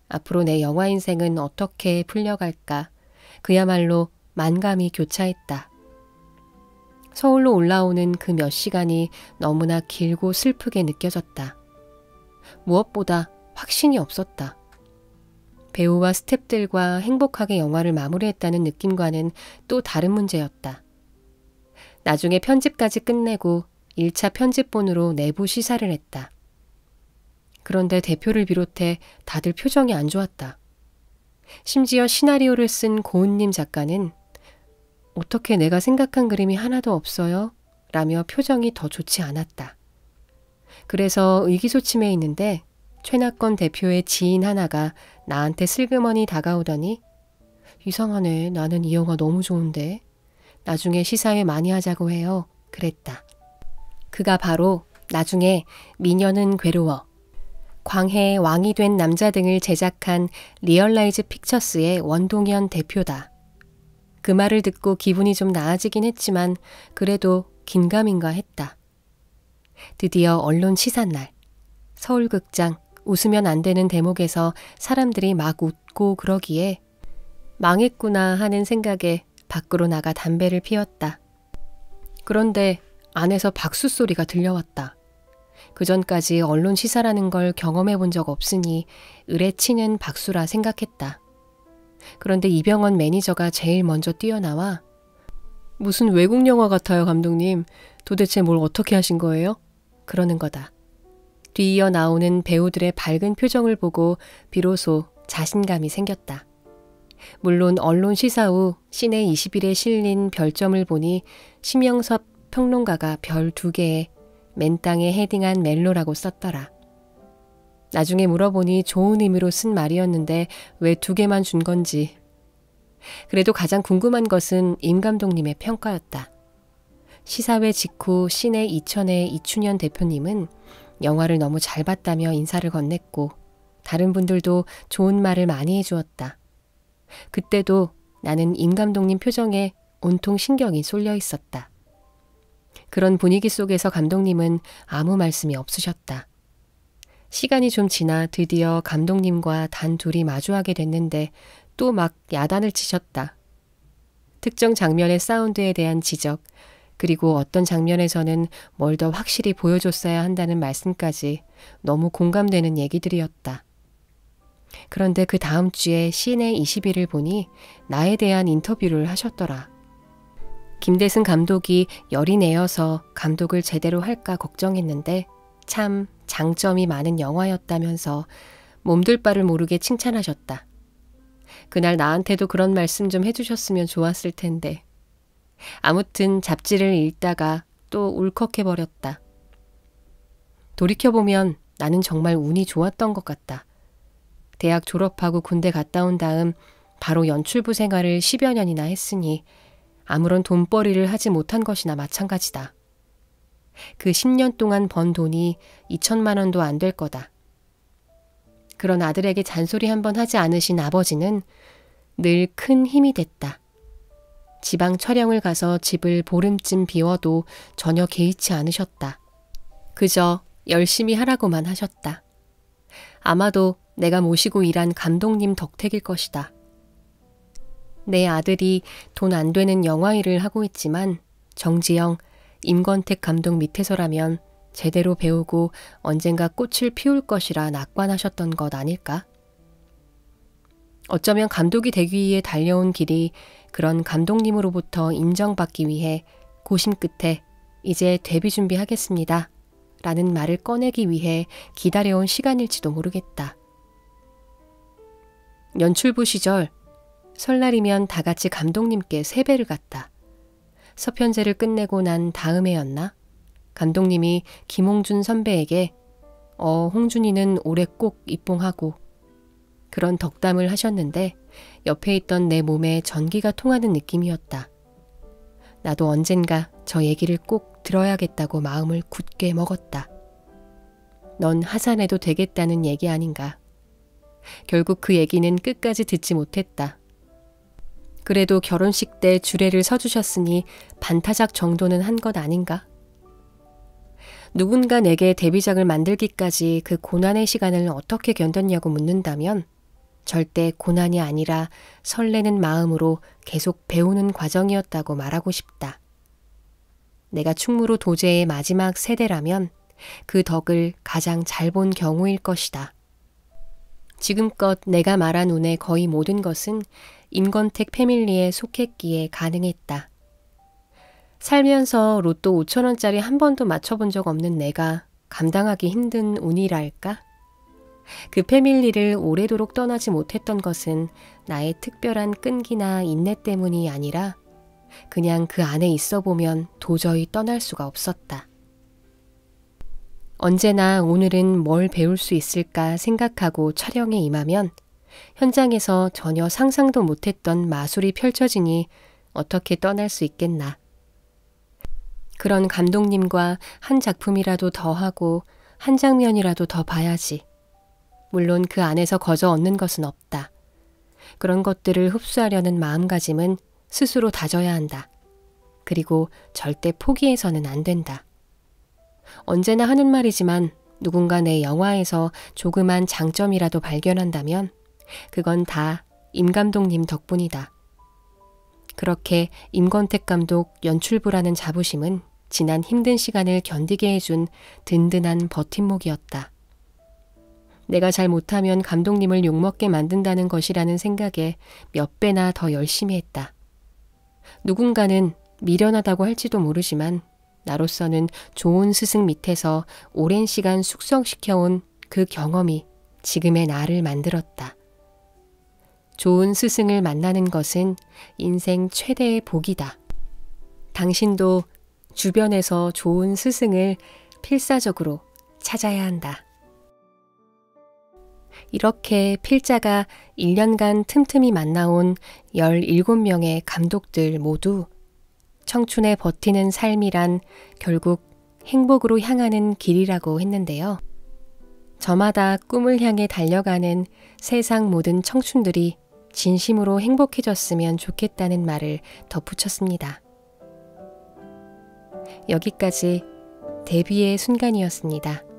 앞으로 내 영화 인생은 어떻게 풀려갈까? 그야말로 만감이 교차했다. 서울로 올라오는 그 몇 시간이 너무나 길고 슬프게 느껴졌다. 무엇보다 확신이 없었다. 배우와 스태프들과 행복하게 영화를 마무리했다는 느낌과는 또 다른 문제였다. 나중에 편집까지 끝내고 1차 편집본으로 내부 시사를 했다. 그런데 대표를 비롯해 다들 표정이 안 좋았다. 심지어 시나리오를 쓴 고은님 작가는 어떻게 내가 생각한 그림이 하나도 없어요? 라며 표정이 더 좋지 않았다. 그래서 의기소침해 있는데 최낙건 대표의 지인 하나가 나한테 슬그머니 다가오더니 이상하네. 나는 이 영화 너무 좋은데. 나중에 시사회 많이 하자고 해요. 그랬다. 그가 바로 나중에 미녀는 괴로워, 광해의 왕이 된 남자 등을 제작한 리얼라이즈 픽처스의 원동현 대표다. 그 말을 듣고 기분이 좀 나아지긴 했지만 그래도 긴가민가 했다. 드디어 언론 시사날, 서울극장 웃으면 안 되는 대목에서 사람들이 막 웃고 그러기에 망했구나 하는 생각에 밖으로 나가 담배를 피웠다. 그런데 안에서 박수 소리가 들려왔다. 그전까지 언론 시사라는 걸 경험해 본 적 없으니 을에 치는 박수라 생각했다. 그런데 이병헌 매니저가 제일 먼저 뛰어나와 무슨 외국 영화 같아요, 감독님. 도대체 뭘 어떻게 하신 거예요? 그러는 거다. 뒤이어 나오는 배우들의 밝은 표정을 보고 비로소 자신감이 생겼다. 물론 언론 시사 후 시내 21에 실린 별점을 보니 심영섭 평론가가 별 2개에 맨땅에 헤딩한 멜로라고 썼더라. 나중에 물어보니 좋은 의미로 쓴 말이었는데 왜 2개만 준 건지. 그래도 가장 궁금한 것은 임 감독님의 평가였다. 시사회 직후 시내 2000의 이춘현 대표님은 영화를 너무 잘 봤다며 인사를 건넸고 다른 분들도 좋은 말을 많이 해주었다. 그때도 나는 임 감독님 표정에 온통 신경이 쏠려 있었다. 그런 분위기 속에서 감독님은 아무 말씀이 없으셨다. 시간이 좀 지나 드디어 감독님과 단 둘이 마주하게 됐는데 또 막 야단을 치셨다. 특정 장면의 사운드에 대한 지적, 그리고 어떤 장면에서는 뭘 더 확실히 보여줬어야 한다는 말씀까지 너무 공감되는 얘기들이었다. 그런데 그 다음 주에 시내 20일을 보니 나에 대한 인터뷰를 하셨더라. 김대승 감독이 열이 내어서 감독을 제대로 할까 걱정했는데 참 장점이 많은 영화였다면서 몸둘 바를 모르게 칭찬하셨다. 그날 나한테도 그런 말씀 좀 해주셨으면 좋았을 텐데. 아무튼 잡지를 읽다가 또 울컥해버렸다. 돌이켜보면 나는 정말 운이 좋았던 것 같다. 대학 졸업하고 군대 갔다 온 다음 바로 연출부 생활을 10여 년이나 했으니 아무런 돈벌이를 하지 못한 것이나 마찬가지다. 그 10년 동안 번 돈이 2천만 원도 안 될 거다. 그런 아들에게 잔소리 한번 하지 않으신 아버지는 늘 큰 힘이 됐다. 지방 촬영을 가서 집을 보름쯤 비워도 전혀 개의치 않으셨다. 그저 열심히 하라고만 하셨다. 아마도 내가 모시고 일한 감독님 덕택일 것이다. 내 아들이 돈 안 되는 영화 일을 하고 있지만 정지영, 임권택 감독 밑에서라면 제대로 배우고 언젠가 꽃을 피울 것이라 낙관하셨던 것 아닐까? 어쩌면 감독이 되기 위해 달려온 길이 그런 감독님으로부터 인정받기 위해 고심 끝에 이제 데뷔 준비하겠습니다 라는 말을 꺼내기 위해 기다려온 시간일지도 모르겠다. 연출부 시절 설날이면 다 같이 감독님께 세배를 갔다. 서편제를 끝내고 난 다음 해였나? 감독님이 김홍준 선배에게 홍준이는 올해 꼭 입봉하고 그런 덕담을 하셨는데 옆에 있던 내 몸에 전기가 통하는 느낌이었다. 나도 언젠가 저 얘기를 꼭 들어야겠다고 마음을 굳게 먹었다. 넌 하산해도 되겠다는 얘기 아닌가. 결국 그 얘기는 끝까지 듣지 못했다. 그래도 결혼식 때 주례를 서주셨으니 반타작 정도는 한 것 아닌가? 누군가 내게 데뷔작을 만들기까지 그 고난의 시간을 어떻게 견뎠냐고 묻는다면 절대 고난이 아니라 설레는 마음으로 계속 배우는 과정이었다고 말하고 싶다. 내가 충무로 도제의 마지막 세대라면 그 덕을 가장 잘 본 경우일 것이다. 지금껏 내가 말한 운의 거의 모든 것은 임권택 패밀리에 속했기에 가능했다. 살면서 로또 5,000원짜리 한 번도 맞춰본 적 없는 내가 감당하기 힘든 운이랄까? 그 패밀리를 오래도록 떠나지 못했던 것은 나의 특별한 끈기나 인내 때문이 아니라 그냥 그 안에 있어 보면 도저히 떠날 수가 없었다. 언제나 오늘은 뭘 배울 수 있을까 생각하고 촬영에 임하면 현장에서 전혀 상상도 못했던 마술이 펼쳐지니 어떻게 떠날 수 있겠나. 그런 감독님과 한 작품이라도 더 하고 한 장면이라도 더 봐야지. 물론 그 안에서 거저 얻는 것은 없다. 그런 것들을 흡수하려는 마음가짐은 스스로 다져야 한다. 그리고 절대 포기해서는 안 된다. 언제나 하는 말이지만 누군가 내 영화에서 조그만 장점이라도 발견한다면 그건 다 임 감독님 덕분이다. 그렇게 임권택 감독 연출부라는 자부심은 지난 힘든 시간을 견디게 해준 든든한 버팀목이었다. 내가 잘 못하면 감독님을 욕먹게 만든다는 것이라는 생각에 몇 배나 더 열심히 했다. 누군가는 미련하다고 할지도 모르지만 나로서는 좋은 스승 밑에서 오랜 시간 숙성시켜온 그 경험이 지금의 나를 만들었다. 좋은 스승을 만나는 것은 인생 최대의 복이다. 당신도 주변에서 좋은 스승을 필사적으로 찾아야 한다. 이렇게 필자가 1년간 틈틈이 만나온 17명의 감독들 모두 청춘에 버티는 삶이란 결국 행복으로 향하는 길이라고 했는데요. 저마다 꿈을 향해 달려가는 세상 모든 청춘들이 진심으로 행복해졌으면 좋겠다는 말을 덧붙였습니다. 여기까지 데뷔의 순간이었습니다.